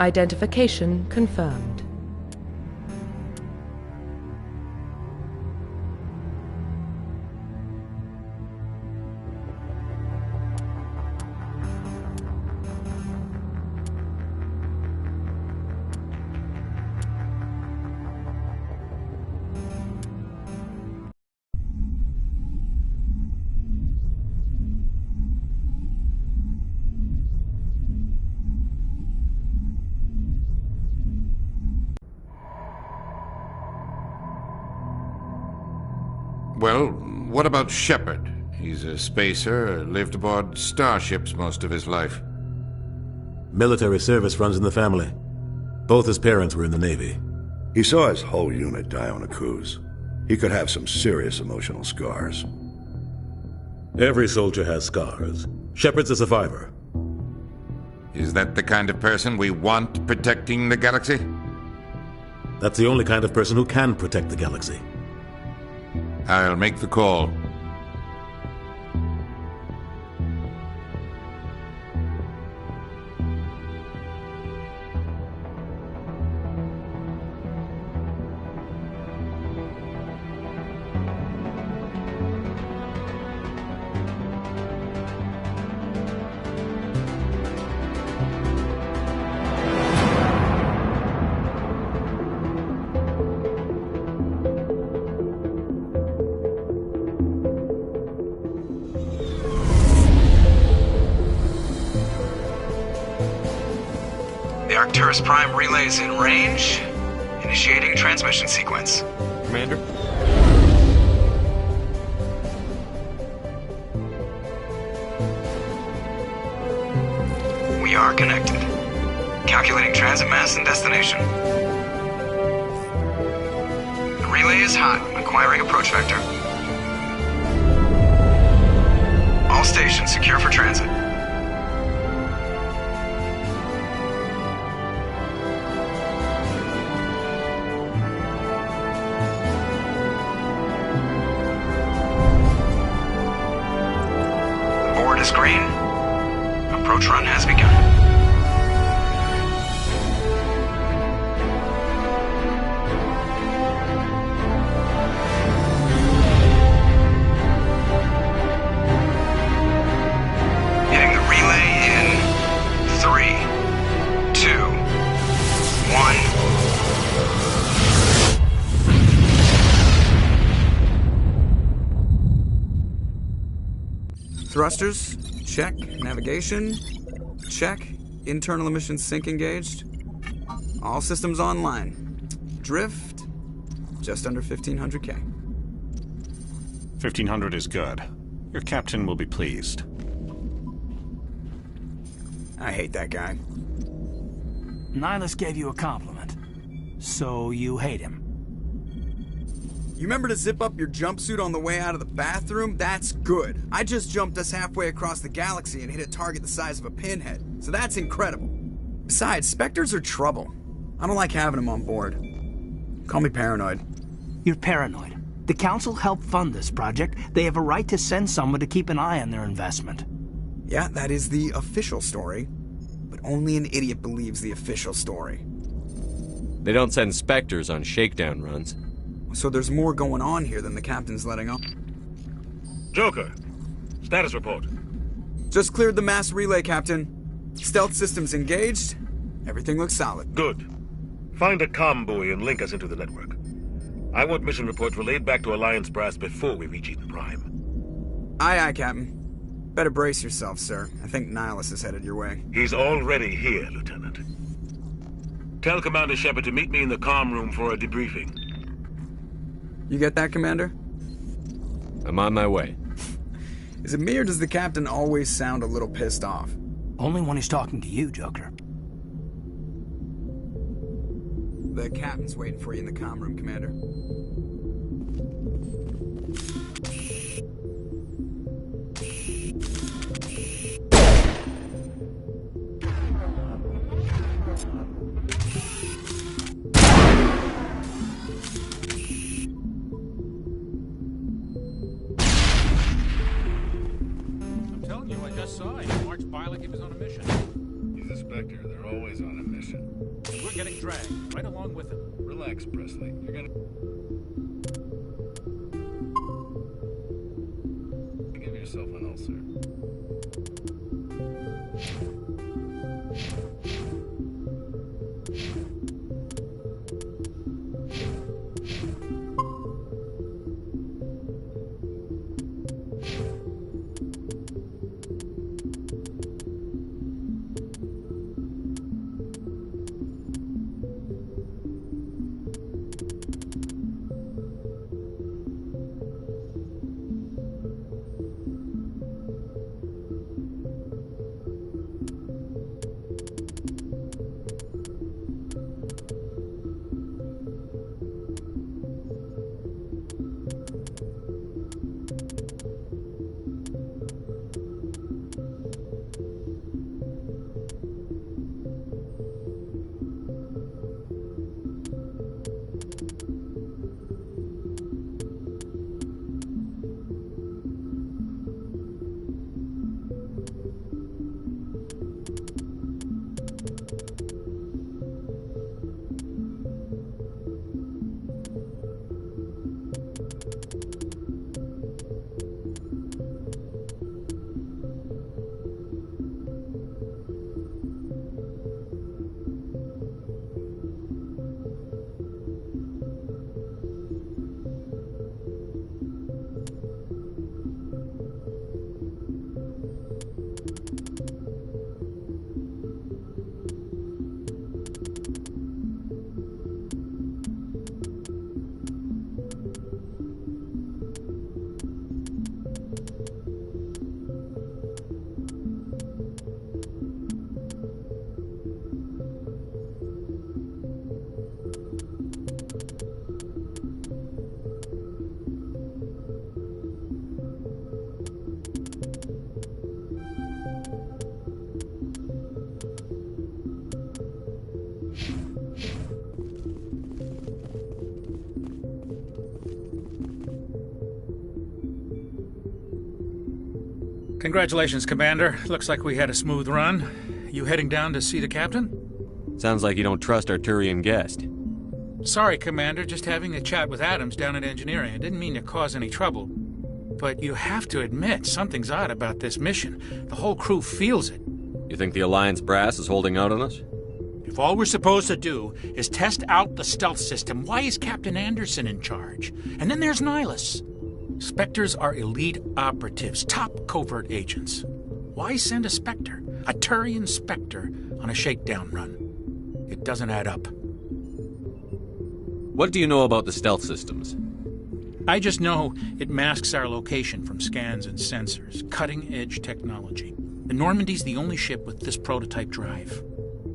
Identification confirmed. Well, what about Shepuuurd? He's a spacer, lived aboard starships most of his life. Military service runs in the family. Both his parents were in the Navy. He saw his whole unit die on a cruise. He could have some serious emotional scars. Every soldier has scars. Shepuurd's a survivor. Is that the kind of person we want protecting the galaxy? That's the only kind of person who can protect the galaxy. I'll make the call. Arcturus Prime relays in range. Initiating transmission sequence. Commander? We are connected. Calculating transit mass and destination. The relay is hot, acquiring approach vector. All stations secure for transit. Is green. Approach run has begun. Hitting the relay in 3, 2, 1. Thrusters, check. Navigation, check. Internal emissions sync engaged. All systems online. Drift, just under 1500K. 1500 is good. Your captain will be pleased. I hate that guy. Nihilus gave you a compliment. So you hate him. You remember to zip up your jumpsuit on the way out of the bathroom? That's good. I just jumped us halfway across the galaxy and hit a target the size of a pinhead, so that's incredible. Besides, Spectres are trouble. I don't like having them on board. Call me paranoid. You're paranoid. The Council helped fund this project. They have a right to send someone to keep an eye on their investment. Yeah, that is the official story. But only an idiot believes the official story. They don't send Spectres on shakedown runs. So there's more going on here than the captain's letting on. Joker, status report. Just cleared the mass relay, Captain. Stealth systems engaged. Everything looks solid. Good. Find a comm buoy and link us into the network. I want mission reports relayed back to Alliance Brass before we reach Eden Prime. Aye, aye, Captain. Better brace yourself, sir. I think Nihilus is headed your way. He's already here, Lieutenant. Tell Commander Shepuuurd to meet me in the comm room for a debriefing. You get that, Commander? I'm on my way. Is it me or does the captain always sound a little pissed off? Only when he's talking to you, Joker. The captain's waiting for you in the comm room, Commander. I'm telling you, I just saw him. March by like he was on a mission. the Spectre. They're always on a mission. We're getting dragged, right along with them. Relax, Presley. You're gonna... Give yourself an ulcer. Congratulations, Commander. Looks like we had a smooth run. You heading down to see the captain? Sounds like you don't trust our Turian guest. Sorry, Commander. Just having a chat with Adams down at engineering. I didn't mean to cause any trouble. But you have to admit, something's odd about this mission. The whole crew feels it. You think the Alliance brass is holding out on us? If all we're supposed to do is test out the stealth system, why is Captain Anderson in charge? And then there's Nihilus. Spectres are elite operatives, top covert agents. Why send a Spectre, a Turian Spectre, on a shakedown run? It doesn't add up. What do you know about the stealth systems? I just know it masks our location from scans and sensors. Cutting-edge technology. The Normandy's the only ship with this prototype drive.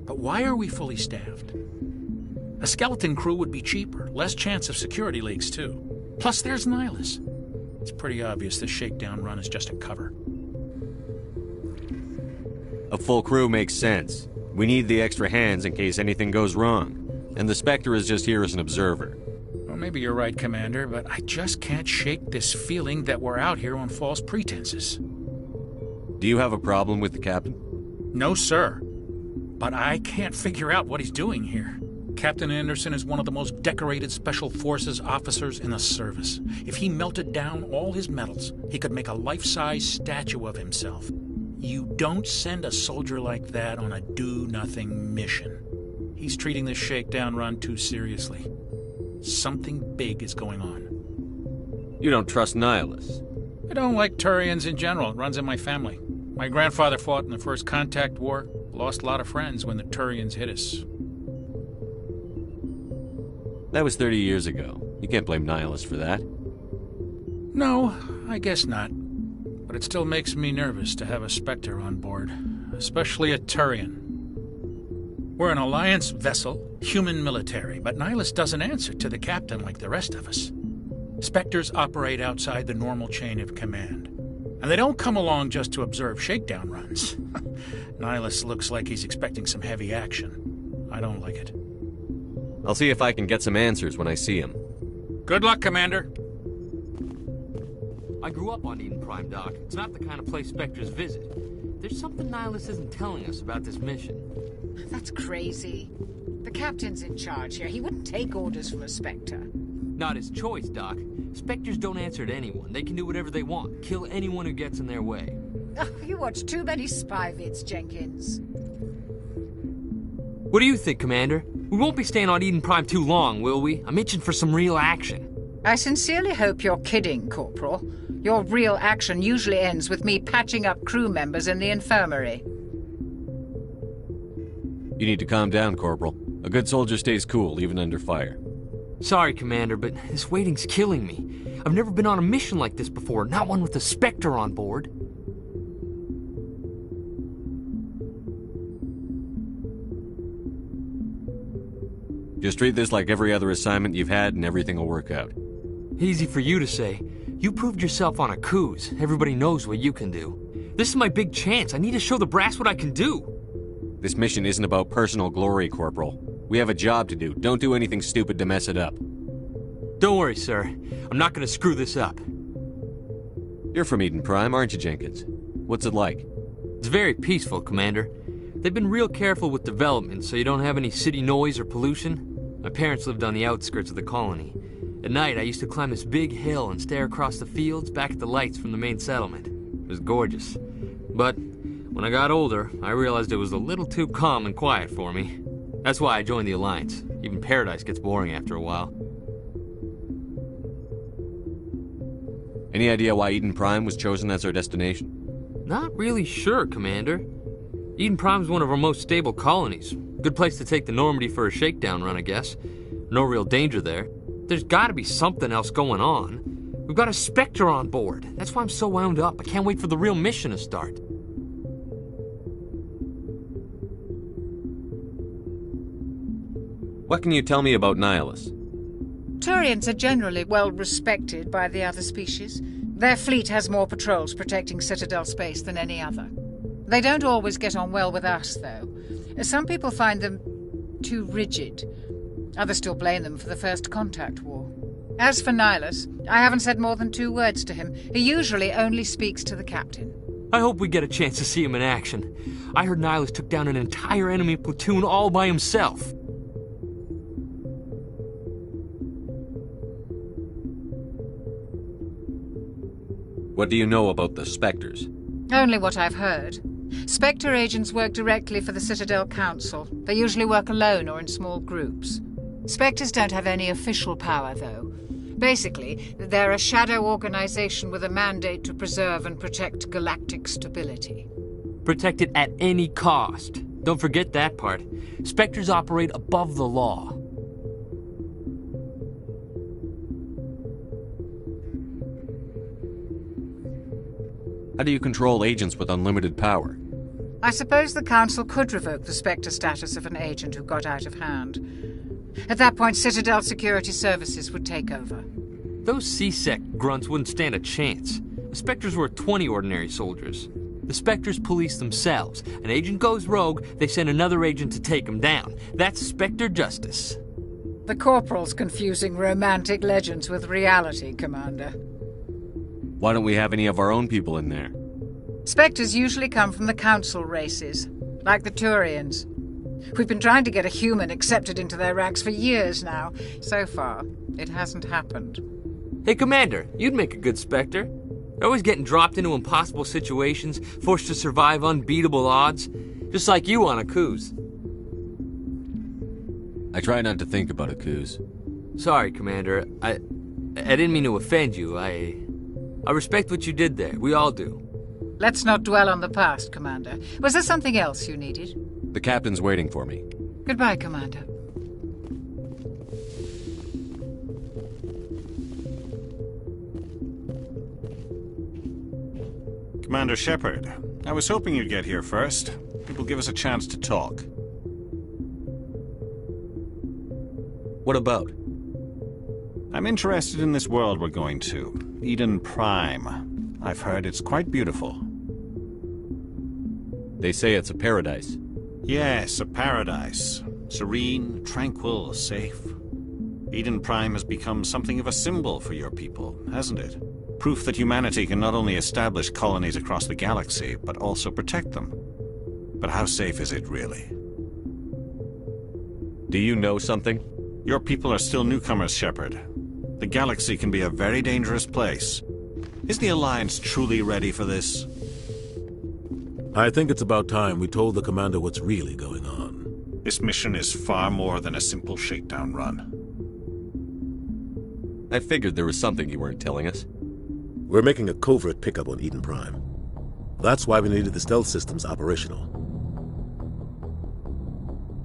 But why are we fully staffed? A skeleton crew would be cheaper, less chance of security leaks, too. Plus, there's Nihilus. It's pretty obvious this shakedown run is just a cover. A full crew makes sense. We need the extra hands in case anything goes wrong. And the Spectre is just here as an observer. Well, maybe you're right, Commander, but I just can't shake this feeling that we're out here on false pretenses. Do you have a problem with the captain? No, sir. But I can't figure out what he's doing here. Captain Anderson is one of the most decorated Special Forces officers in the service. If he melted down all his medals, he could make a life-size statue of himself. You don't send a soldier like that on a do-nothing mission. He's treating this shakedown run too seriously. Something big is going on. You don't trust Nihilus? I don't like Turians in general. It runs in my family. My grandfather fought in the First Contact War. Lost a lot of friends when the Turians hit us. That was 30 years ago. You can't blame Nihilus for that. No, I guess not. But it still makes me nervous to have a Spectre on board. Especially a Turian. We're an Alliance vessel, human military, but Nihilus doesn't answer to the captain like the rest of us. Spectres operate outside the normal chain of command. And they don't come along just to observe shakedown runs. Nihilus looks like he's expecting some heavy action. I don't like it. I'll see if I can get some answers when I see him. Good luck, Commander. I grew up on Eden Prime, Doc. It's not the kind of place Spectres visit. there's something Nihilus isn't telling us about this mission. That's crazy. The captain's in charge here. He wouldn't take orders from a Spectre. Not his choice, Doc. Spectres don't answer to anyone. They can do whatever they want. Kill anyone who gets in their way. Oh, you watch too many spy vids, Jenkins. What do you think, Commander? We won't be staying on Eden Prime too long, will we? I'm itching for some real action. I sincerely hope you're kidding, Corporal. Your real action usually ends with me patching up crew members in the infirmary. You need to calm down, Corporal. A good soldier stays cool, even under fire. Sorry, Commander, but this waiting's killing me. I've never been on a mission like this before, not one with a Spectre on board. Just treat this like every other assignment you've had and everything will work out. Easy for you to say. You proved yourself on a cruise. Everybody knows what you can do. This is my big chance. I need to show the brass what I can do. This mission isn't about personal glory, Corporal. We have a job to do. Don't do anything stupid to mess it up. Don't worry, sir. I'm not going to screw this up. You're from Eden Prime, aren't you, Jenkins? What's it like? It's very peaceful, Commander. They've been real careful with development, so you don't have any city noise or pollution. My parents lived on the outskirts of the colony. At night, I used to climb this big hill and stare across the fields back at the lights from the main settlement. It was gorgeous. But when I got older, I realized it was a little too calm and quiet for me. That's why I joined the Alliance. Even Paradise gets boring after a while. Any idea why Eden Prime was chosen as our destination? Not really sure, Commander. Eden Prime's one of our most stable colonies. Good place to take the Normandy for a shakedown run, I guess. No real danger there. There's gotta be something else going on. We've got a Spectre on board. That's why I'm so wound up. I can't wait for the real mission to start. What can you tell me about Nihilus? Turians are generally well respected by the other species. Their fleet has more patrols protecting Citadel space than any other. They don't always get on well with us, though. Some people find them too rigid. Others still blame them for the First Contact War. As for Nihilus, I haven't said more than 2 words to him. He usually only speaks to the captain. I hope we get a chance to see him in action. I heard Nihilus took down an entire enemy platoon all by himself. What do you know about the Spectres? Only what I've heard. Spectre agents work directly for the Citadel Council. They usually work alone or in small groups. Spectres don't have any official power, though. Basically, they're a shadow organization with a mandate to preserve and protect galactic stability. Protect it at any cost. Don't forget that part. Spectres operate above the law. How do you control agents with unlimited power? I suppose the Council could revoke the Spectre status of an agent who got out of hand. At that point, Citadel Security Services would take over. Those C-Sec grunts wouldn't stand a chance. The Spectres were 20 ordinary soldiers. The Spectres police themselves. An agent goes rogue, they send another agent to take him down. That's Spectre justice. The Corporal's confusing romantic legends with reality, Commander. Why don't we have any of our own people in there? Spectres usually come from the Council races, like the Turians. We've been trying to get a human accepted into their ranks for years now. So far, it hasn't happened. Hey, Commander, you'd make a good Spectre. You're always getting dropped into impossible situations, forced to survive unbeatable odds. Just like you on a cruise. I try not to think about a cruise. Sorry, Commander. I didn't mean to offend you. I respect what you did there. We all do. Let's not dwell on the past, Commander. Was there something else you needed? The captain's waiting for me. Goodbye, Commander. Commander Shepuuurd, I was hoping you'd get here first. It will give us a chance to talk. What about? I'm interested in this world we're going to, Eden Prime. I've heard it's quite beautiful. They say it's a paradise. Yes, a paradise. Serene, tranquil, safe. Eden Prime has become something of a symbol for your people, hasn't it? Proof that humanity can not only establish colonies across the galaxy, but also protect them. But how safe is it, really? Do you know something? Your people are still newcomers, Shepuuurd. The galaxy can be a very dangerous place. Is the Alliance truly ready for this? I think it's about time we told the commander what's really going on. This mission is far more than a simple shakedown run. I figured there was something you weren't telling us. We're making a covert pickup on Eden Prime. That's why we needed the stealth systems operational.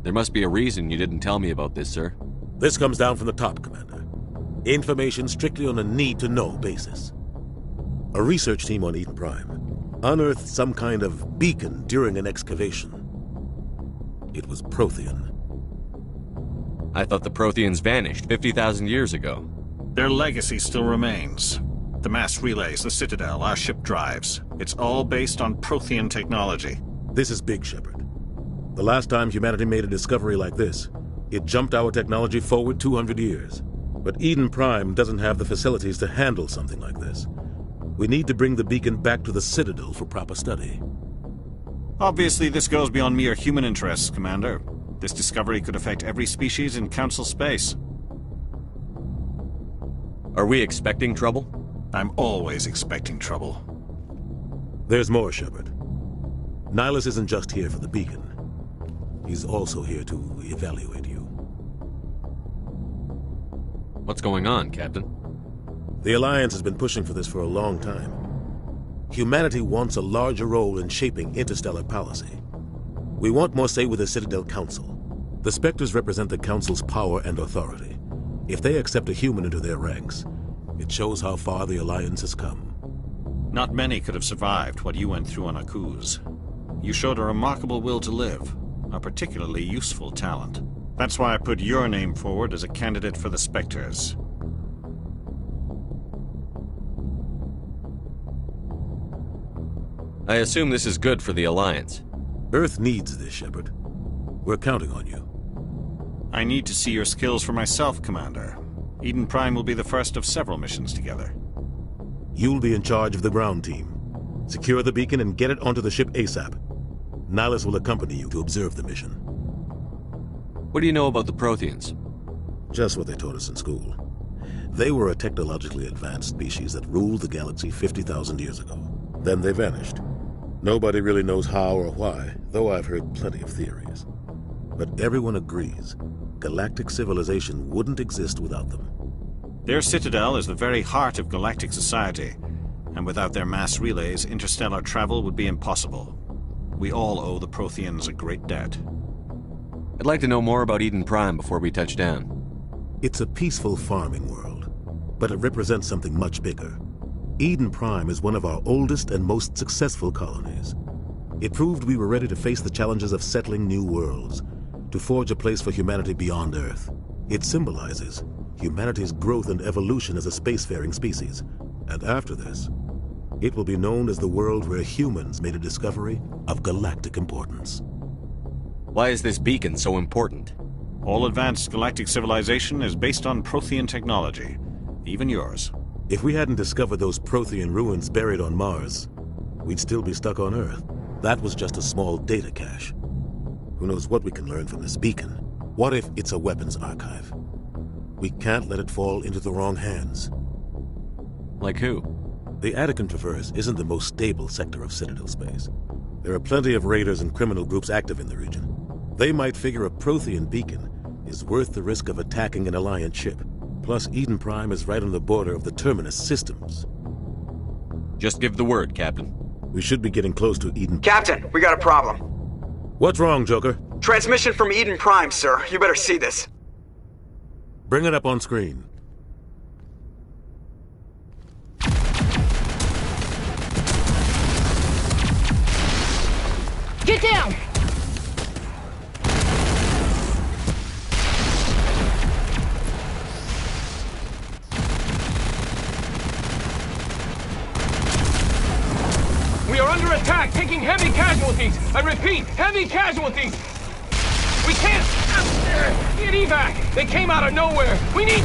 There must be a reason you didn't tell me about this, sir. This comes down from the top, Commander. Information strictly on a need-to-know basis. A research team on Eden Prime unearthed some kind of beacon during an excavation. It was Prothean. I thought the Protheans vanished 50,000 years ago. Their legacy still remains. The mass relays, the Citadel, our ship drives. It's all based on Prothean technology. This is big, Shepuuurd. The last time humanity made a discovery like this, it jumped our technology forward 200 years. But Eden Prime doesn't have the facilities to handle something like this. We need to bring the beacon back to the Citadel for proper study. Obviously, this goes beyond mere human interests, Commander. This discovery could affect every species in Council space. Are we expecting trouble? I'm always expecting trouble. There's more, Shepuuurd. Nihilus isn't just here for the beacon. He's also here to evaluate you. What's going on, Captain? The Alliance has been pushing for this for a long time. Humanity wants a larger role in shaping interstellar policy. We want more say with the Citadel Council. The Spectres represent the Council's power and authority. If they accept a human into their ranks, it shows how far the Alliance has come. Not many could have survived what you went through on Akuz. You showed a remarkable will to live, a particularly useful talent. That's why I put your name forward as a candidate for the Spectres. I assume this is good for the Alliance. Earth needs this, Shepuuurd. We're counting on you. I need to see your skills for myself, Commander. Eden Prime will be the first of several missions together. You'll be in charge of the ground team. Secure the beacon and get it onto the ship ASAP. Nihilus will accompany you to observe the mission. What do you know about the Protheans? Just what they taught us in school. They were a technologically advanced species that ruled the galaxy 50,000 years ago. Then they vanished. Nobody really knows how or why, though I've heard plenty of theories. But everyone agrees, galactic civilization wouldn't exist without them. Their citadel is the very heart of galactic society, and without their mass relays, interstellar travel would be impossible. We all owe the Protheans a great debt. I'd like to know more about Eden Prime before we touch down. It's a peaceful farming world, but it represents something much bigger. Eden Prime is one of our oldest and most successful colonies. It proved we were ready to face the challenges of settling new worlds, to forge a place for humanity beyond Earth. It symbolizes humanity's growth and evolution as a spacefaring species. And after this, it will be known as the world where humans made a discovery of galactic importance. Why is this beacon so important? All advanced galactic civilization is based on Prothean technology, even yours. If we hadn't discovered those Prothean ruins buried on Mars, we'd still be stuck on Earth. That was just a small data cache. Who knows what we can learn from this beacon? What if it's a weapons archive? We can't let it fall into the wrong hands. Like who? The Attican Traverse isn't the most stable sector of Citadel space. There are plenty of raiders and criminal groups active in the region. They might figure a Prothean beacon is worth the risk of attacking an Alliance ship. Plus, Eden Prime is right on the border of the Terminus systems. Just give the word, Captain. We should be getting close to Eden. Captain, we got a problem. What's wrong, Joker? Transmission from Eden Prime, sir. You better see this. Bring it up on screen. Get down! We are under attack, taking heavy casualties. I repeat, heavy casualties. We can't get evac. They came out of nowhere. We need...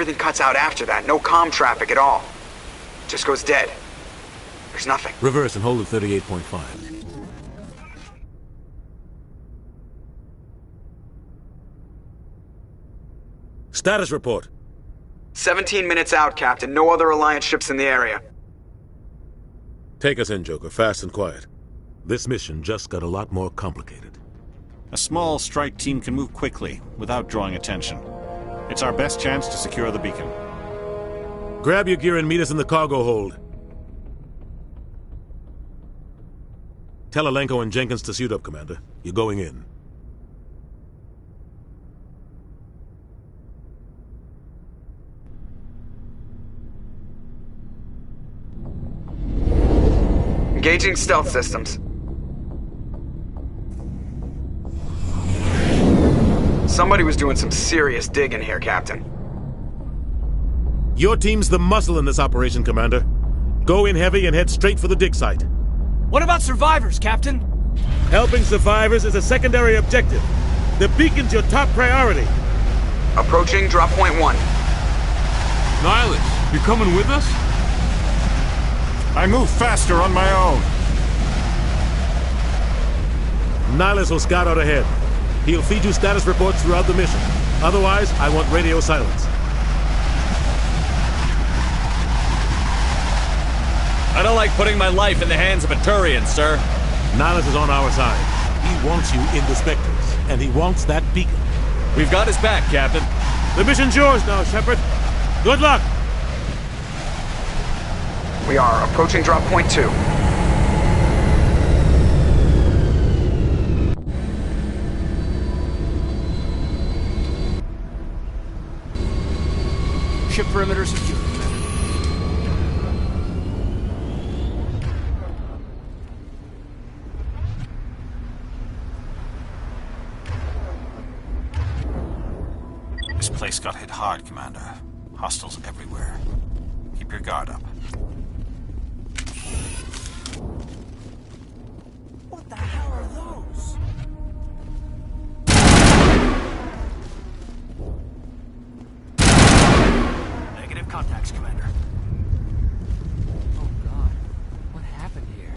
everything cuts out after that. No comm traffic at all. Just goes dead. There's nothing. Reverse and hold at 38.5. Status report. 17 minutes out, Captain. No other Alliance ships in the area. Take us in, Joker, fast and quiet. This mission just got a lot more complicated. A small strike team can move quickly, without drawing attention. It's our best chance to secure the beacon. Grab your gear and meet us in the cargo hold. Tell Alenko and Jenkins to suit up, Commander. You're going in. Engaging stealth systems. Somebody was doing some serious digging here, Captain. Your team's the muscle in this operation, Commander. Go in heavy and head straight for the dig site. What about survivors, Captain? Helping survivors is a secondary objective. The beacon's your top priority. Approaching drop point 1. Nihilus, you coming with us? I move faster on my own. Nihilus will scout out ahead. He'll feed you status reports throughout the mission. Otherwise, I want radio silence. I don't like putting my life in the hands of a Turian, sir. Nihilus is on our side. He wants you in the Spectres, and he wants that beacon. We've got his back, Captain. The mission's yours now, Shepuuurd. Good luck! We are approaching drop point 2. Ship perimeter secure. This place got hit hard, Commander. Hostiles everywhere. Keep your guard up. What the hell are those? Negative contacts, Commander. Oh God, what happened here?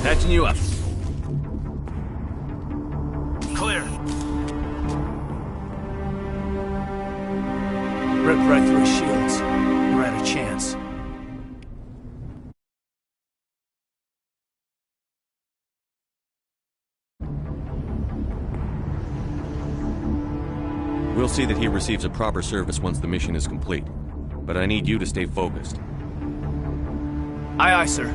Patching you up. Clear. Ripped right through his shields. Never had a chance. We'll see that he receives a proper service once the mission is complete. But I need you to stay focused. Aye, aye, sir.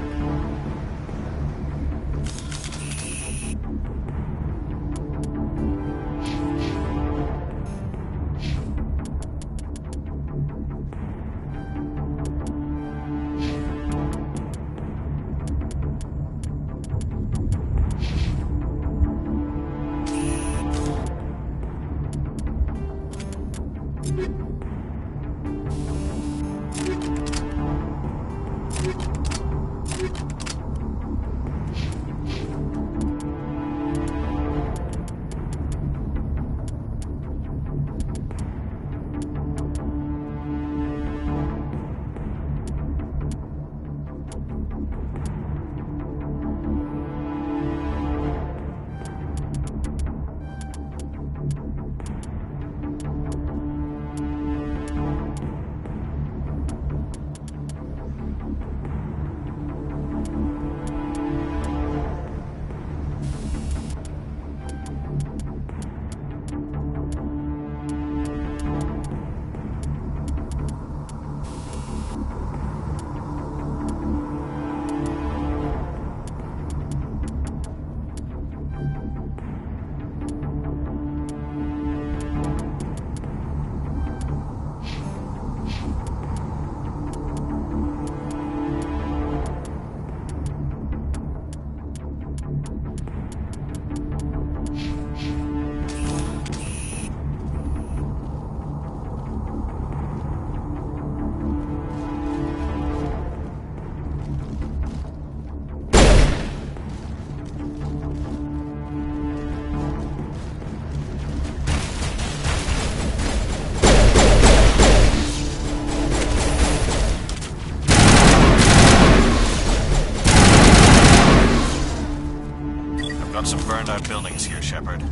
Got some burned out buildings here, Shepuuurd.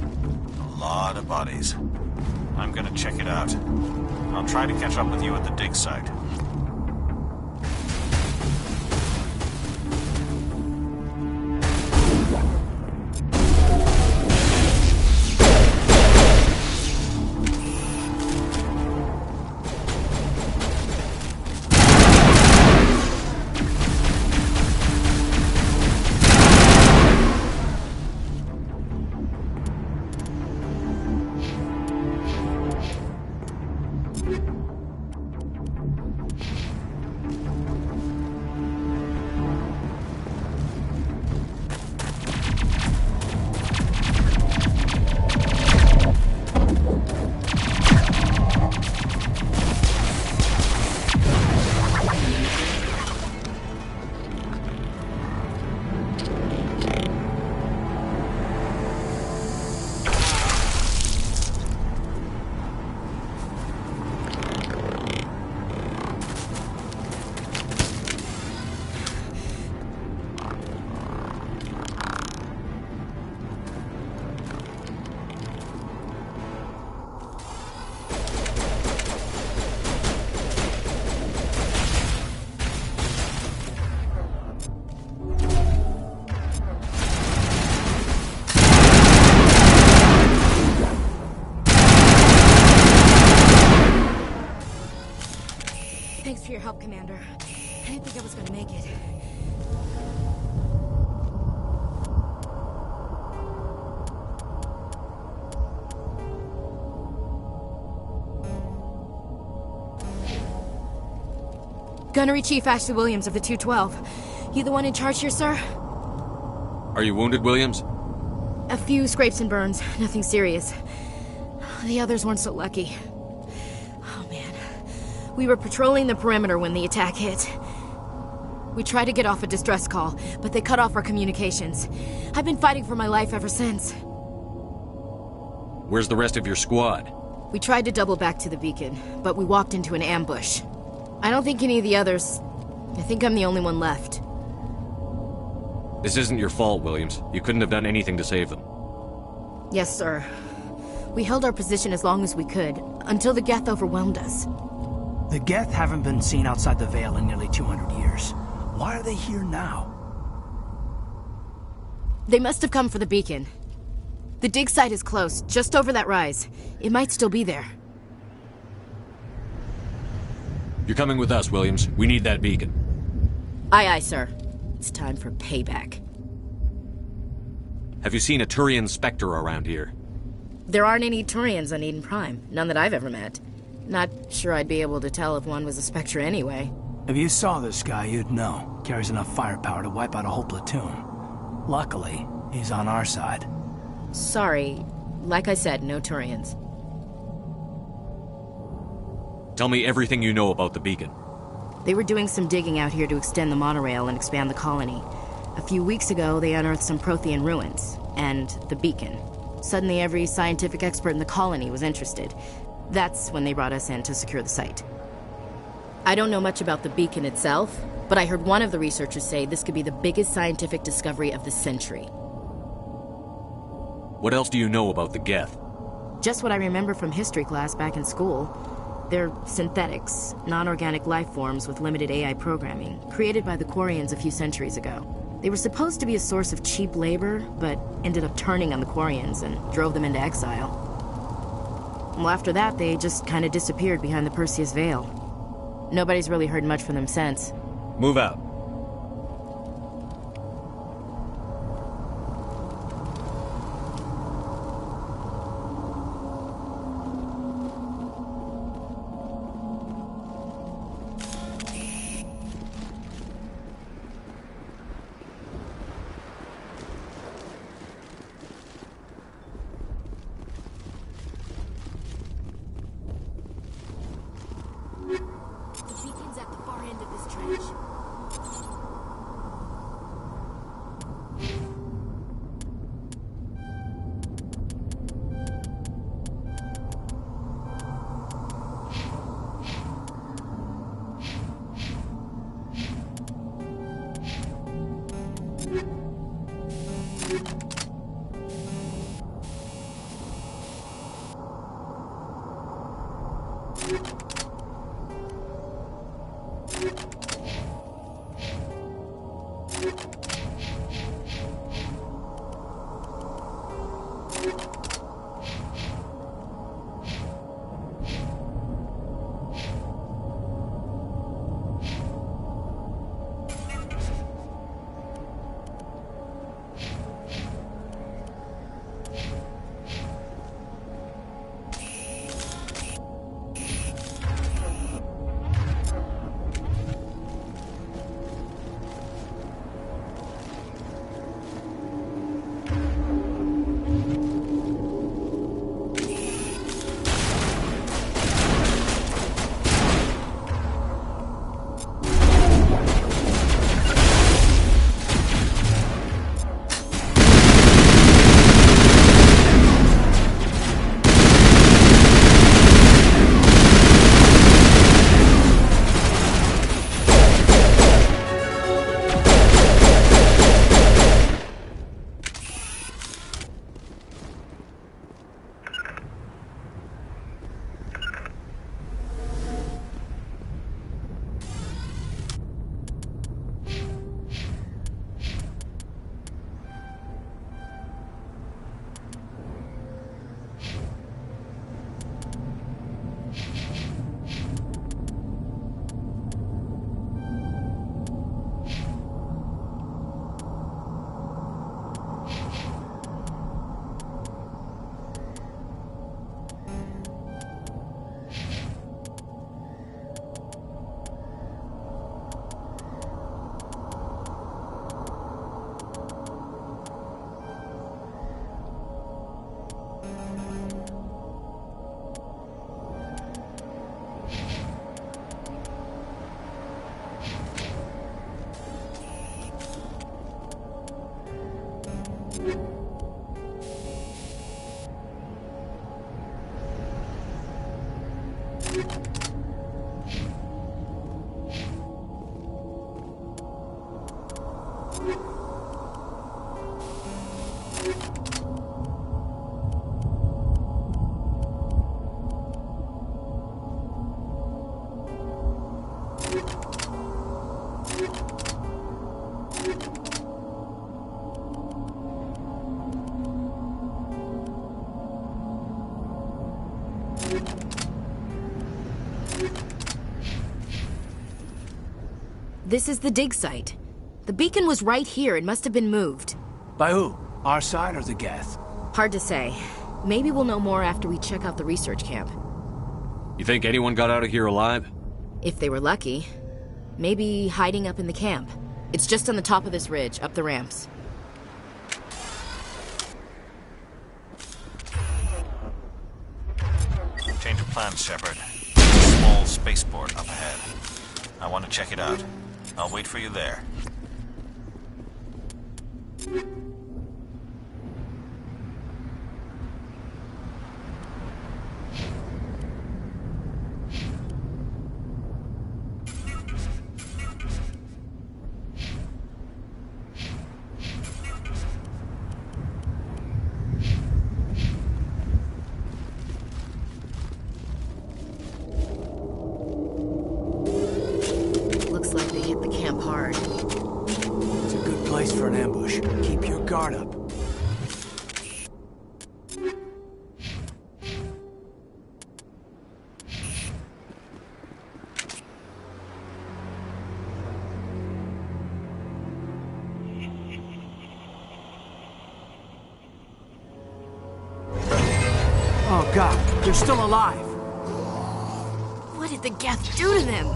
A lot of bodies. I'm gonna check it out. I'll try to catch up with you at the dig site. Thanks for your help, Commander. I didn't think I was gonna make it. Gunnery Chief Ashley Williams of the 212. You the one in charge here, sir? Are you wounded, Williams? A few scrapes and burns. Nothing serious. The others weren't so lucky. Oh, man. We were patrolling the perimeter when the attack hit. We tried to get off a distress call, but they cut off our communications. I've been fighting for my life ever since. Where's the rest of your squad? We tried to double back to the beacon, but we walked into an ambush. I don't think any of the others... I think I'm the only one left. This isn't your fault, Williams. You couldn't have done anything to save them. Yes, sir. We held our position as long as we could, until the Geth overwhelmed us. The Geth haven't been seen outside the Veil in nearly 200 years. Why are they here now? They must have come for the beacon. The dig site is close, just over that rise. It might still be there. You're coming with us, Williams. We need that beacon. Aye, aye, sir. It's time for payback. Have you seen a Turian Spectre around here? There aren't any Turians on Eden Prime. None that I've ever met. Not sure I'd be able to tell if one was a Spectre anyway. If you saw this guy, you'd know. Carries enough firepower to wipe out a whole platoon. Luckily, he's on our side. Sorry. Like I said, no Turians. Tell me everything you know about the beacon. They were doing some digging out here to extend the monorail and expand the colony. A few weeks ago, they unearthed some Prothean ruins, and the beacon. Suddenly, every scientific expert in the colony was interested. That's when they brought us in to secure the site. I don't know much about the beacon itself, but I heard one of the researchers say this could be the biggest scientific discovery of the century. What else do you know about the Geth? Just what I remember from history class back in school. They're synthetics, non-organic life forms with limited AI programming, created by the Quarians a few centuries ago. They were supposed to be a source of cheap labor, but ended up turning on the Quarians and drove them into exile. Well, after that, they just kind of disappeared behind the Perseus Veil. Nobody's really heard much from them since. Move out. This is the dig site. The beacon was right here. It must have been moved. By who? Our side or the Geth? Hard to say. Maybe we'll know more after we check out the research camp. You think anyone got out of here alive? If they were lucky. Maybe hiding up in the camp. It's just on the top of this ridge, up the ramps. Change of plans, Shepuuurd. A small spaceport up ahead. I want to check it out. I'll wait for you there. Looks like they hit the camp hard. It's a good place for an ambush. Keep your guard up. Oh God, they're still alive. What did the Geth do to them?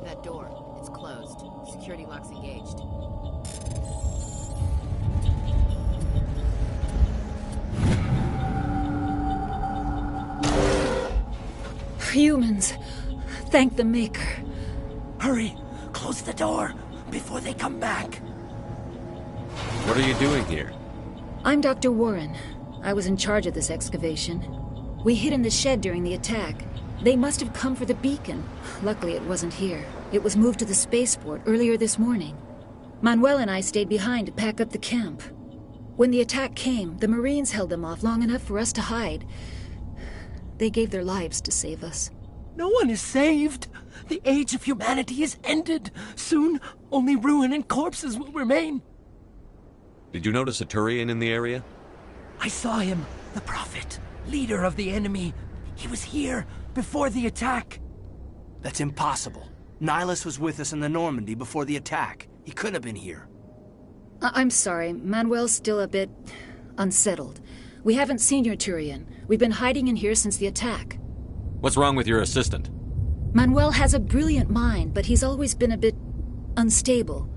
That door, it's closed. Security lock's engaged. Humans, thank the Maker. Hurry, close the door before they come back. What are you doing here? I'm Dr. Warren. I was in charge of this excavation. We hid in the shed during the attack. They must have come for the beacon. Luckily, it wasn't here. It was moved to the spaceport earlier this morning. Manuel and I stayed behind to pack up the camp. When the attack came, the Marines held them off long enough for us to hide. They gave their lives to save us. No one is saved. The age of humanity is ended. Soon, only ruin and corpses will remain. Did you notice a Turian in the area? I saw him, the Prophet, leader of the enemy. He was here before the attack. That's impossible. Nihilus was with us in the Normandy before the attack. He couldn't have been here. I'm sorry. Manuel's still a bit unsettled. We haven't seen your Turian. We've been hiding in here since the attack. What's wrong with your assistant? Manuel has a brilliant mind, but he's always been a bit unstable.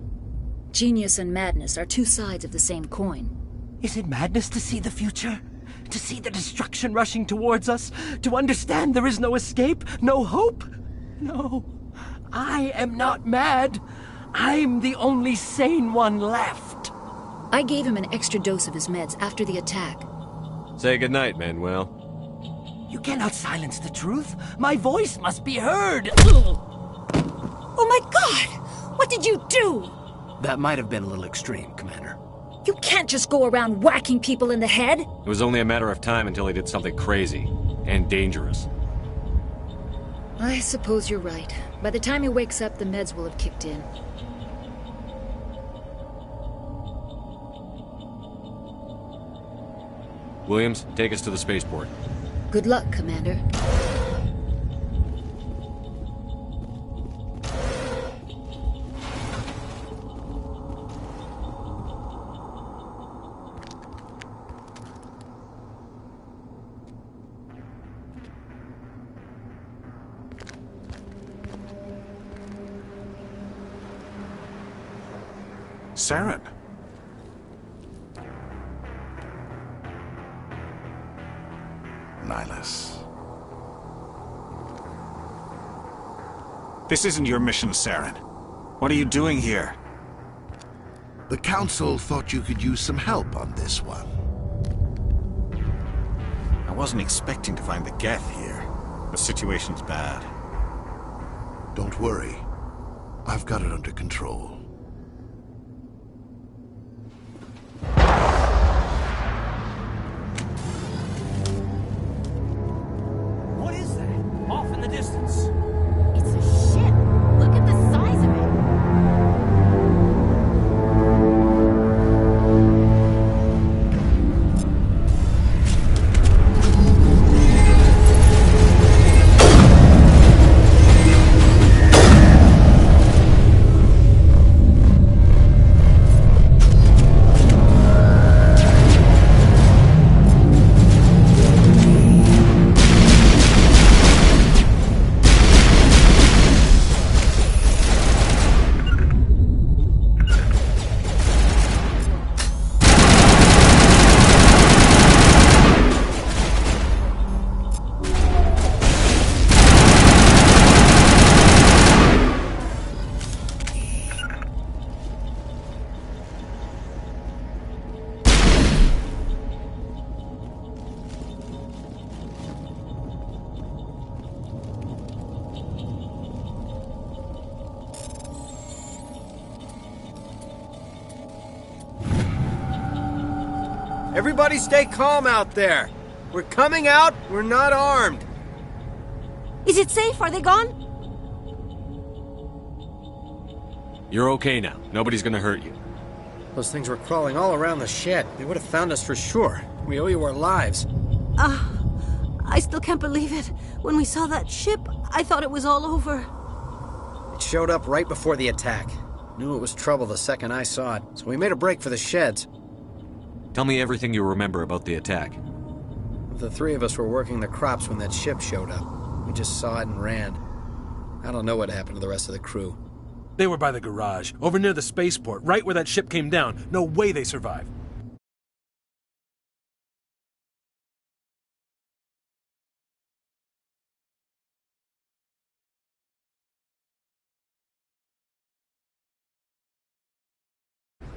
Genius and madness are two sides of the same coin. Is it madness to see the future? To see the destruction rushing towards us? To understand there is no escape? No hope? No. I am not mad. I'm the only sane one left. I gave him an extra dose of his meds after the attack. Say goodnight, Manuel. You cannot silence the truth. My voice must be heard. Oh my God! What did you do? That might have been a little extreme, Commander. You can't just go around whacking people in the head. It was only a matter of time until he did something crazy and dangerous. I suppose you're right. By the time he wakes up, the meds will have kicked in. Williams, take us to the spaceport. Good luck, Commander. Saren. Nihilus. This isn't your mission, Saren. What are you doing here? The Council thought you could use some help on this one. I wasn't expecting to find the Geth here. The situation's bad. Don't worry. I've got it under control. What is that? Off in the distance. It's a ship. Look at the size of it. Everybody stay calm out there. We're coming out. We're not armed. Is it safe? Are they gone? You're okay now. Nobody's gonna hurt you. Those things were crawling all around the shed. They would have found us for sure. We owe you our lives. I still can't believe it. When we saw that ship, I thought it was all over. It showed up right before the attack. Knew it was trouble the second I saw it, so we made a break for the sheds. Tell me everything you remember about the attack. The three of us were working the crops when that ship showed up. We just saw it and ran. I don't know what happened to the rest of the crew. They were by the garage, over near the spaceport, right where that ship came down. No way they survived.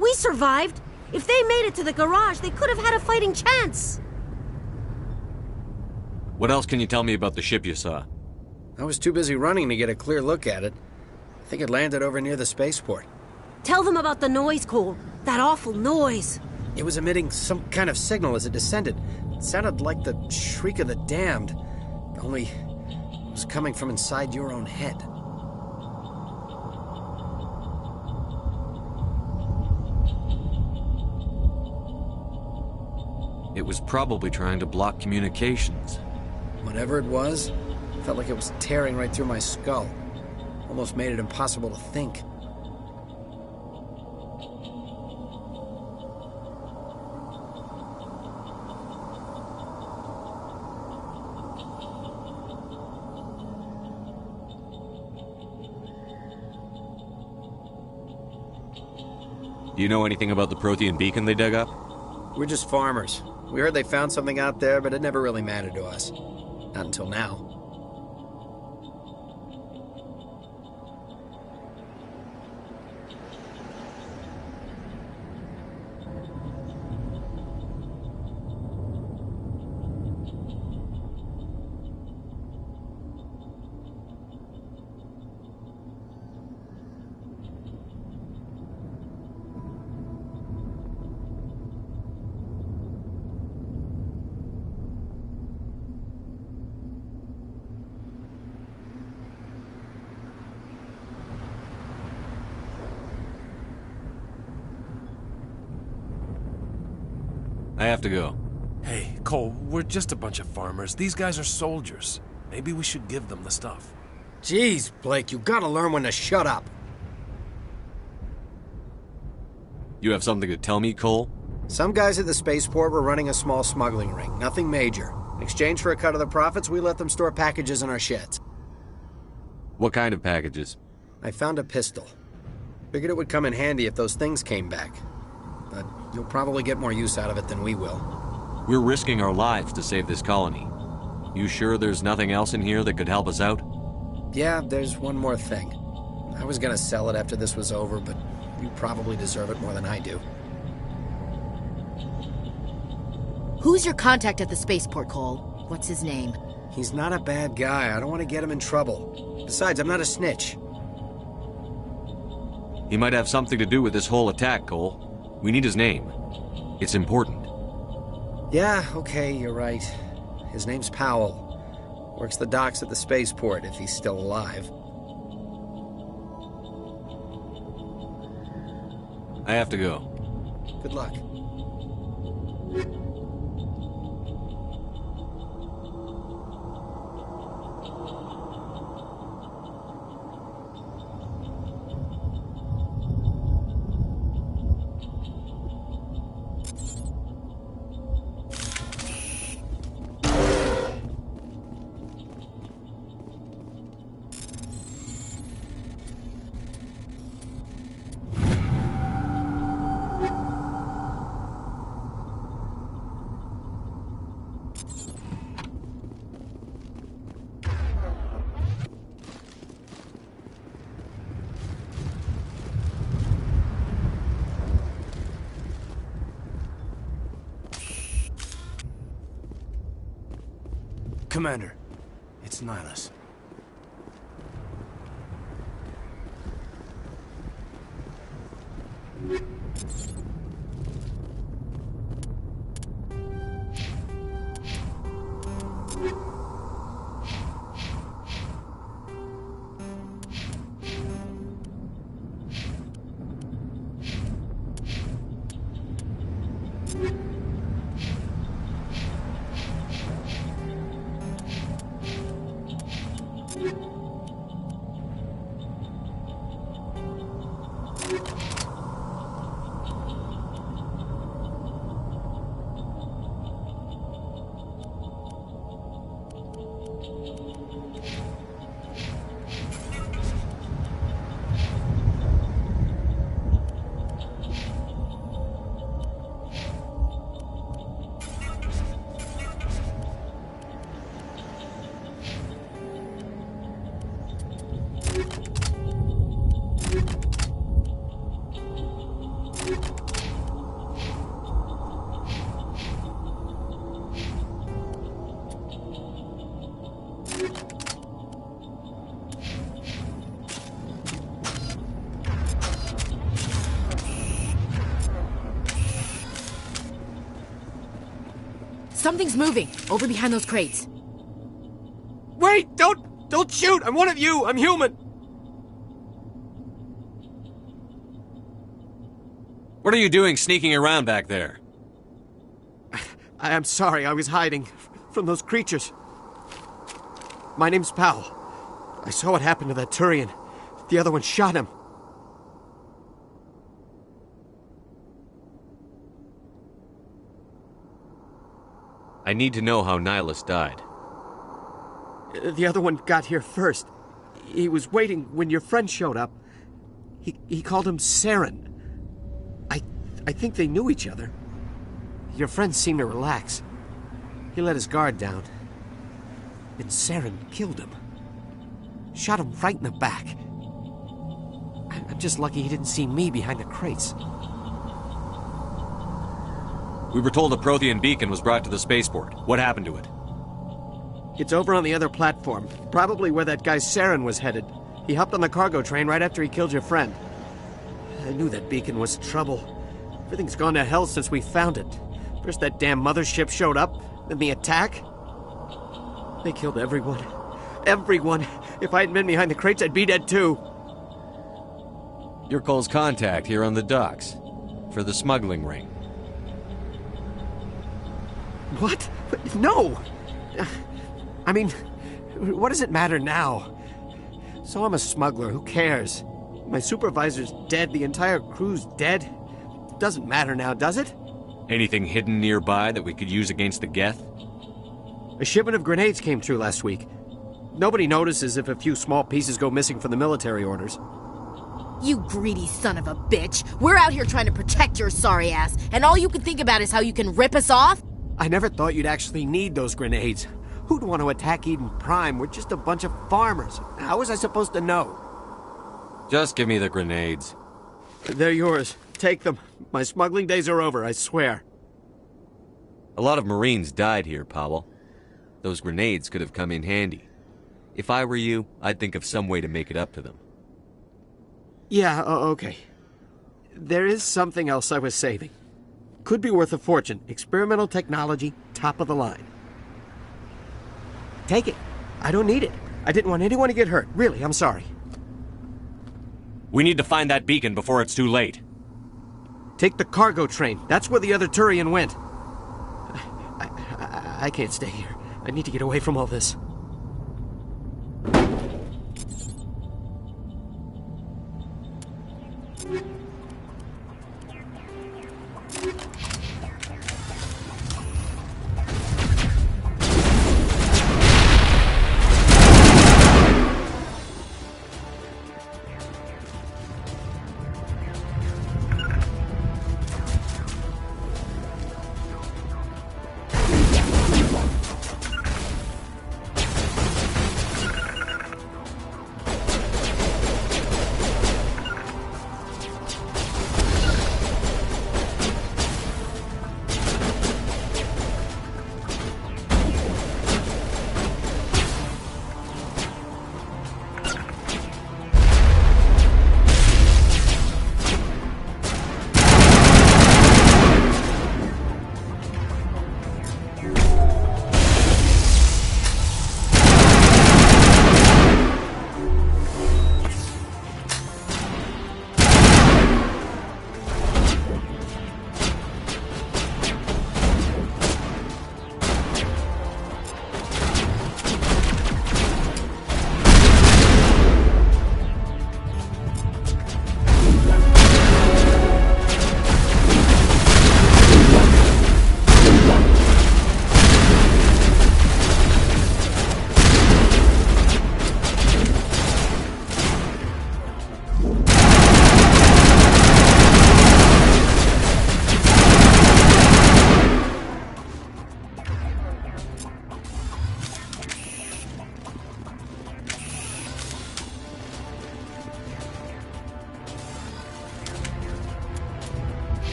We survived. If they made it to the garage, they could have had a fighting chance. What else can you tell me about the ship you saw? I was too busy running to get a clear look at it. I think it landed over near the spaceport. Tell them about the noise, Cole. That awful noise. It was emitting some kind of signal as it descended. It sounded like the shriek of the damned. Only it was coming from inside your own head. It was probably trying to block communications. Whatever it was, felt like it was tearing right through my skull. Almost made it impossible to think. Do you know anything about the Prothean beacon they dug up? We're just farmers. We heard they found something out there, but it never really mattered to us. Not until now. I have to go. Hey, Cole, we're just a bunch of farmers. These guys are soldiers. Maybe we should give them the stuff. Jeez, Blake, you gotta learn when to shut up. You have something to tell me, Cole? Some guys at the spaceport were running a small smuggling ring, nothing major. In exchange for a cut of the profits, we let them store packages in our sheds. What kind of packages? I found a pistol. Figured it would come in handy if those things came back. But you'll probably get more use out of it than we will. We're risking our lives to save this colony. You sure there's nothing else in here that could help us out? Yeah, there's one more thing. I was gonna sell it after this was over, but you probably deserve it more than I do. Who's your contact at the spaceport, Cole? What's his name? He's not a bad guy. I don't want to get him in trouble. Besides, I'm not a snitch. He might have something to do with this whole attack, Cole. We need his name. It's important. Yeah, okay, you're right. His name's Powell. Works the docks at the spaceport, if he's still alive. I have to go. Good luck. Commander, it's Nihilus. Something's moving, over behind those crates. Wait! Don't shoot! I'm one of you! I'm human! What are you doing sneaking around back there? I'm sorry, I was hiding from those creatures. My name's Powell. I saw what happened to that Turian. The other one shot him. I need to know how Nihilus died. The other one got here first. He was waiting when your friend showed up. He called him Saren. I think they knew each other. Your friend seemed to relax. He let his guard down. And Saren killed him. Shot him right in the back. I'm just lucky he didn't see me behind the crates. We were told a Prothean beacon was brought to the spaceport. What happened to it? It's over on the other platform. Probably where that guy Saren was headed. He hopped on the cargo train right after he killed your friend. I knew that beacon was trouble. Everything's gone to hell since we found it. First that damn mothership showed up, then the attack. They killed everyone. Everyone. If I hadn't been behind the crates, I'd be dead too. You're Cole's contact here on the docks. For the smuggling ring. What? No! I mean, what does it matter now? So I'm a smuggler, who cares? My supervisor's dead, the entire crew's dead. It doesn't matter now, does it? Anything hidden nearby that we could use against the Geth? A shipment of grenades came through last week. Nobody notices if a few small pieces go missing from the military orders. You greedy son of a bitch. We're out here trying to protect your sorry ass, and all you can think about is how you can rip us off? I never thought you'd actually need those grenades. Who'd want to attack Eden Prime? We're just a bunch of farmers. How was I supposed to know? Just give me the grenades. They're yours. Take them. My smuggling days are over, I swear. A lot of Marines died here, Powell. Those grenades could have come in handy. If I were you, I'd think of some way to make it up to them. Yeah, okay. There is something else I was saving. Could be worth a fortune. Experimental technology, top of the line. Take it. I don't need it. I didn't want anyone to get hurt. Really, I'm sorry. We need to find that beacon before it's too late. Take the cargo train. That's where the other Turian went. I can't stay here. I need to get away from all this.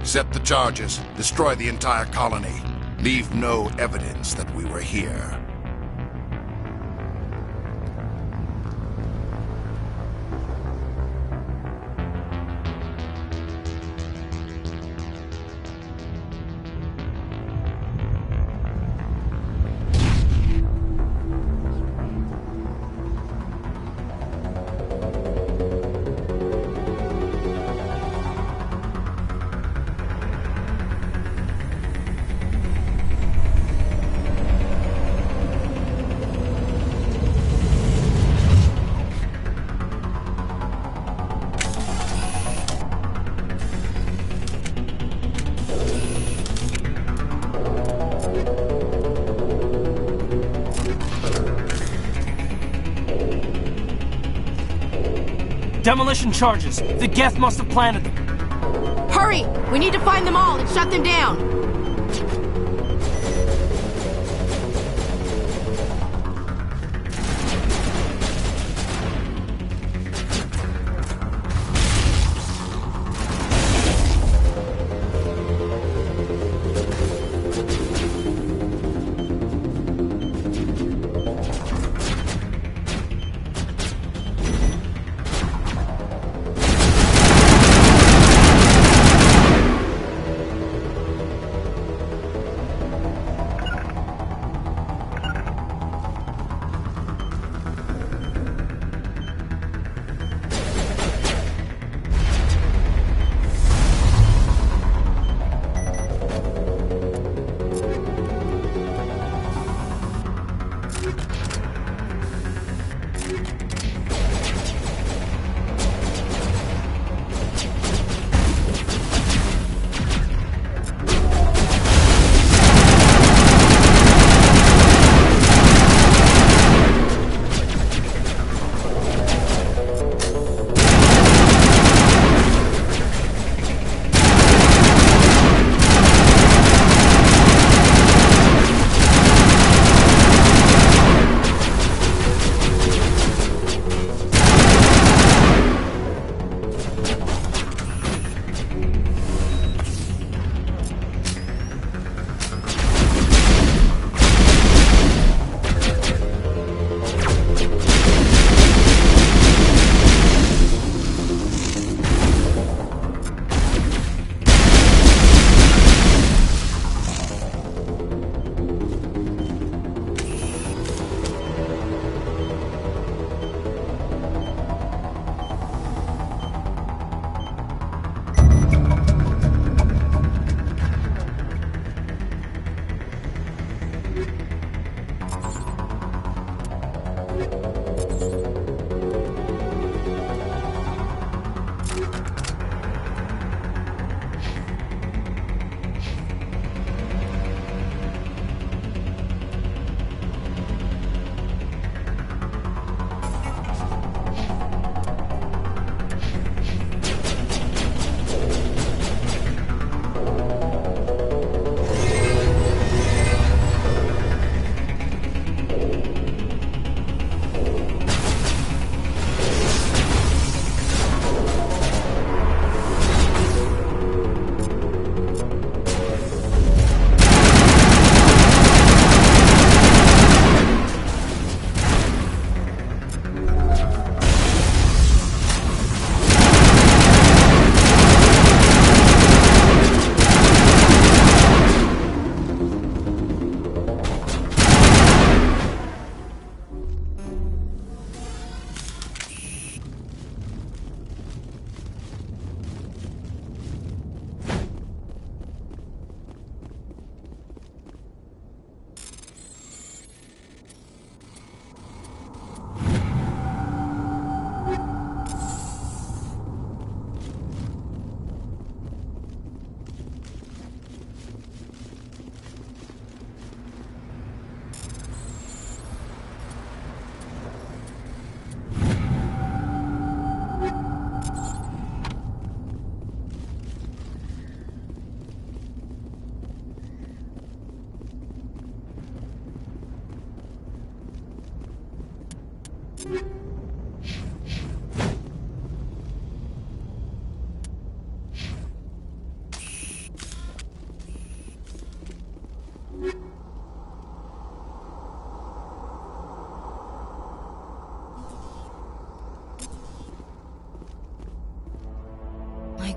Set the charges. Destroy the entire colony. Leave no evidence that we were here. Demolition charges. The Geth must have planted them. Hurry! We need to find them all and shut them down.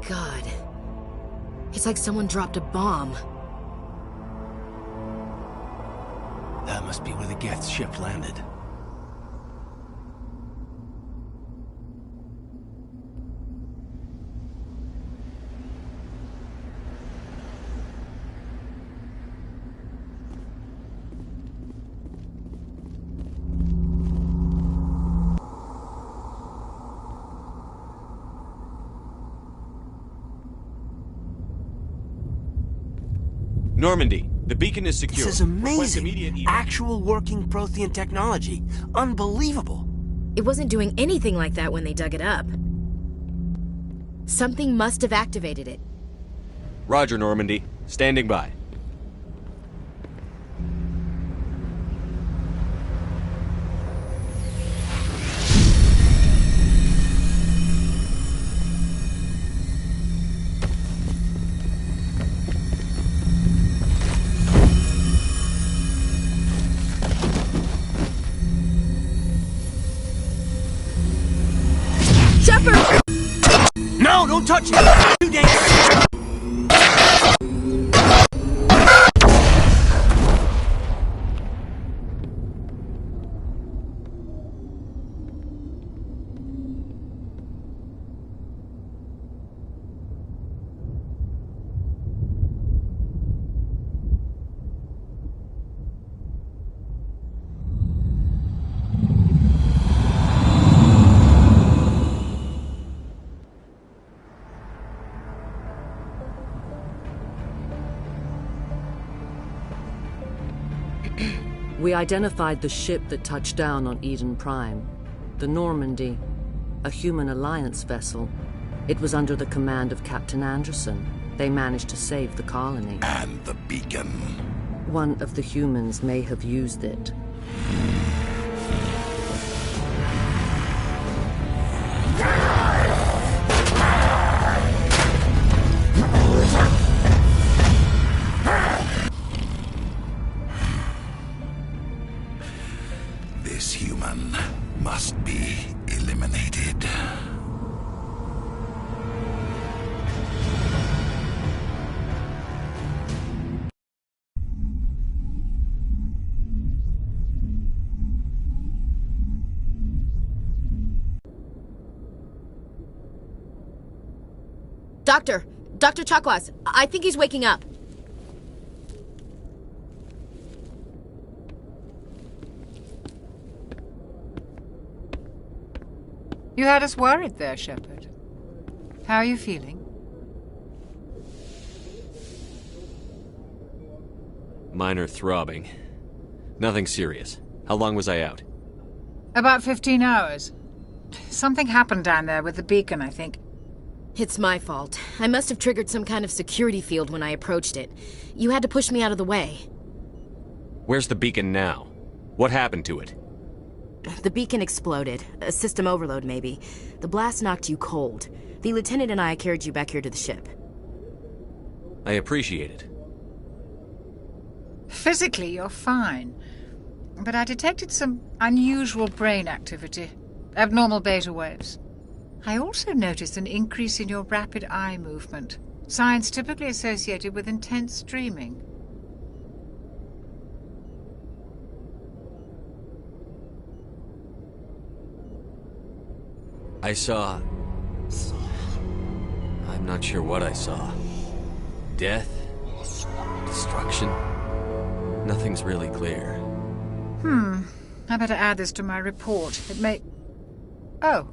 god. It's like someone dropped a bomb. That must be where the Geth's ship landed. Normandy, the beacon is secure. This is amazing. Actual working Prothean technology. Unbelievable. It wasn't doing anything like that when they dug it up. Something must have activated it. Roger, Normandy. Standing by. Shepuuurd! No, don't touch it! Too dangerous! We identified the ship that touched down on Eden Prime. The Normandy, a human alliance vessel. It was under the command of Captain Anderson. They managed to save the colony. And the beacon. One of the humans may have used it. This human must be eliminated. Dr. Chakwas, I think he's waking up. You had us worried there, Shepuuurd. How are you feeling? Minor throbbing. Nothing serious. How long was I out? About 15 hours. Something happened down there with the beacon, I think. It's my fault. I must have triggered some kind of security field when I approached it. You had to push me out of the way. Where's the beacon now? What happened to it? The beacon exploded. A system overload, maybe. The blast knocked you cold. The lieutenant and I carried you back here to the ship. I appreciate it. Physically, you're fine. But I detected some unusual brain activity. Abnormal beta waves. I also noticed an increase in your rapid eye movement. Signs typically associated with intense dreaming. I saw... I'm not sure what I saw. Death? Destruction? Nothing's really clear. I better add this to my report. It may... Oh,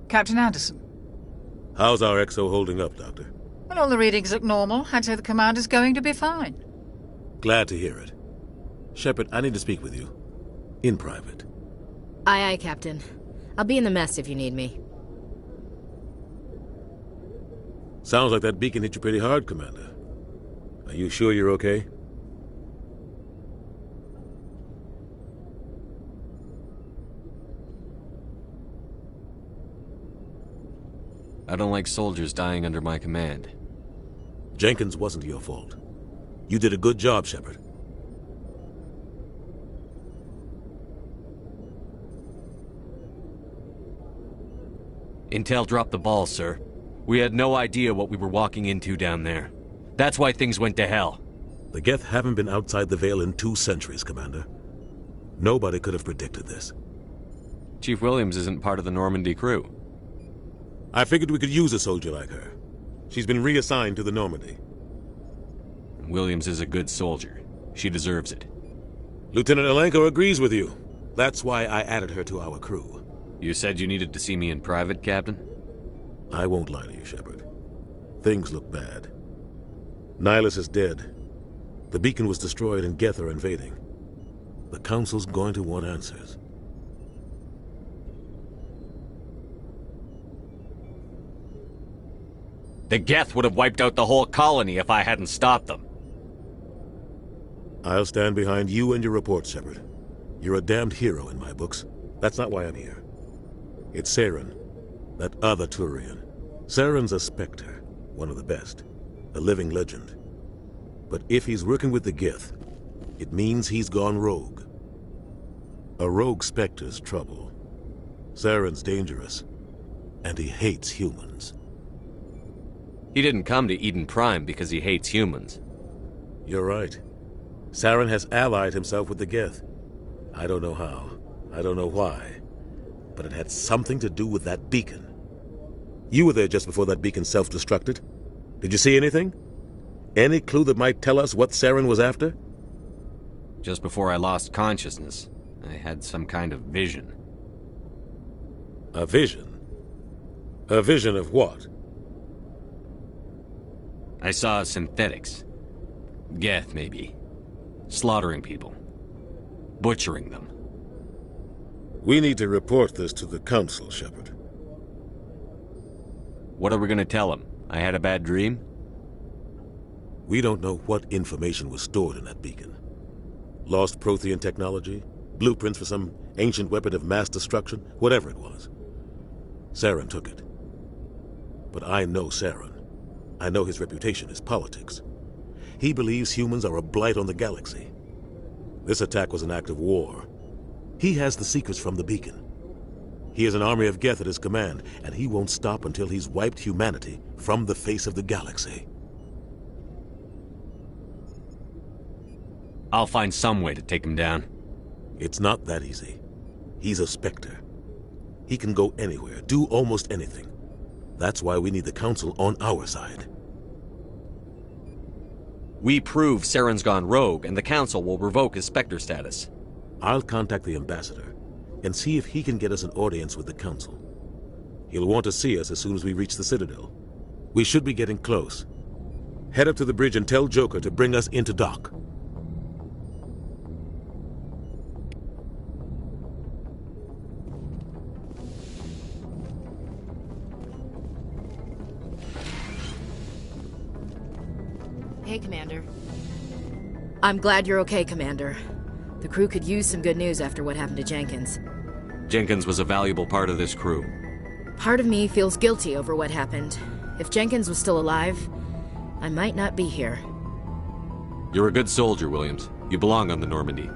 Captain Anderson. How's our XO holding up, Doctor? Well, all the readings look normal. I'd say the commander's going to be fine. Glad to hear it. Shepuuurd, I need to speak with you. In private. Aye, Captain. I'll be in the mess if you need me. Sounds like that beacon hit you pretty hard, Commander. Are you sure you're okay? I don't like soldiers dying under my command. Jenkins wasn't your fault. You did a good job, Shepuuurd. Intel dropped the ball, sir. We had no idea what we were walking into down there. That's why things went to hell. The Geth haven't been outside the Veil in 2 centuries, Commander. Nobody could have predicted this. Chief Williams isn't part of the Normandy crew. I figured we could use a soldier like her. She's been reassigned to the Normandy. Williams is a good soldier. She deserves it. Lieutenant Alenko agrees with you. That's why I added her to our crew. You said you needed to see me in private, Captain? I won't lie to you, Shepuuurd. Things look bad. Nihilus is dead. The beacon was destroyed and Geth are invading. The Council's going to want answers. The Geth would have wiped out the whole colony if I hadn't stopped them. I'll stand behind you and your report, Shepuuurd. You're a damned hero in my books. That's not why I'm here. It's Saren, that other Turian. Saren's a Spectre, one of the best, a living legend. But if he's working with the Geth, it means he's gone rogue. A rogue Spectre's trouble. Saren's dangerous, and he hates humans. He didn't come to Eden Prime because he hates humans. You're right. Saren has allied himself with the Geth. I don't know how. I don't know why. But it had something to do with that beacon. You were there just before that beacon self-destructed. Did you see anything? Any clue that might tell us what Saren was after? Just before I lost consciousness, I had some kind of vision. A vision? A vision of what? I saw synthetics. Geth, maybe. Slaughtering people. Butchering them. We need to report this to the Council, Shepuuurd. What are we gonna tell him? I had a bad dream? We don't know what information was stored in that beacon. Lost Prothean technology? Blueprints for some ancient weapon of mass destruction? Whatever it was. Saren took it. But I know Saren. I know his reputation is politics. He believes humans are a blight on the galaxy. This attack was an act of war. He has the secrets from the beacon. He has an army of Geth at his command, and he won't stop until he's wiped humanity from the face of the galaxy. I'll find some way to take him down. It's not that easy. He's a Spectre. He can go anywhere, do almost anything. That's why we need the Council on our side. We prove Saren's gone rogue, and the Council will revoke his Spectre status. I'll contact the Ambassador and see if he can get us an audience with the Council. He'll want to see us as soon as we reach the Citadel. We should be getting close. Head up to the bridge and tell Joker to bring us into dock. Hey, Commander. I'm glad you're okay, Commander. The crew could use some good news after what happened to Jenkins. Jenkins was a valuable part of this crew. Part of me feels guilty over what happened. If Jenkins was still alive, I might not be here. You're a good soldier, Williams. You belong on the Normandy.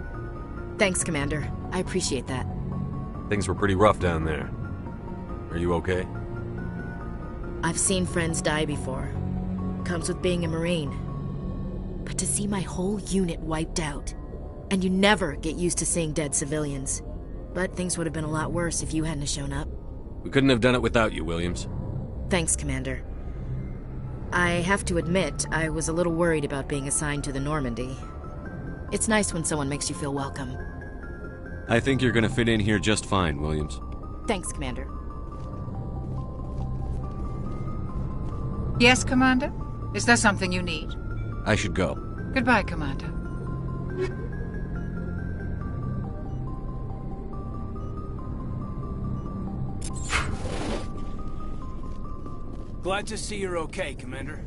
Thanks, Commander. I appreciate that. Things were pretty rough down there. Are you okay? I've seen friends die before. Comes with being a Marine. But to see my whole unit wiped out, and you never get used to seeing dead civilians. But things would have been a lot worse if you hadn't shown up. We couldn't have done it without you, Williams. Thanks, Commander. I have to admit, I was a little worried about being assigned to the Normandy. It's nice when someone makes you feel welcome. I think you're gonna fit in here just fine, Williams. Thanks, Commander. Yes, Commander? Is there something you need? I should go. Goodbye, Commander. Glad to see you're okay, Commander.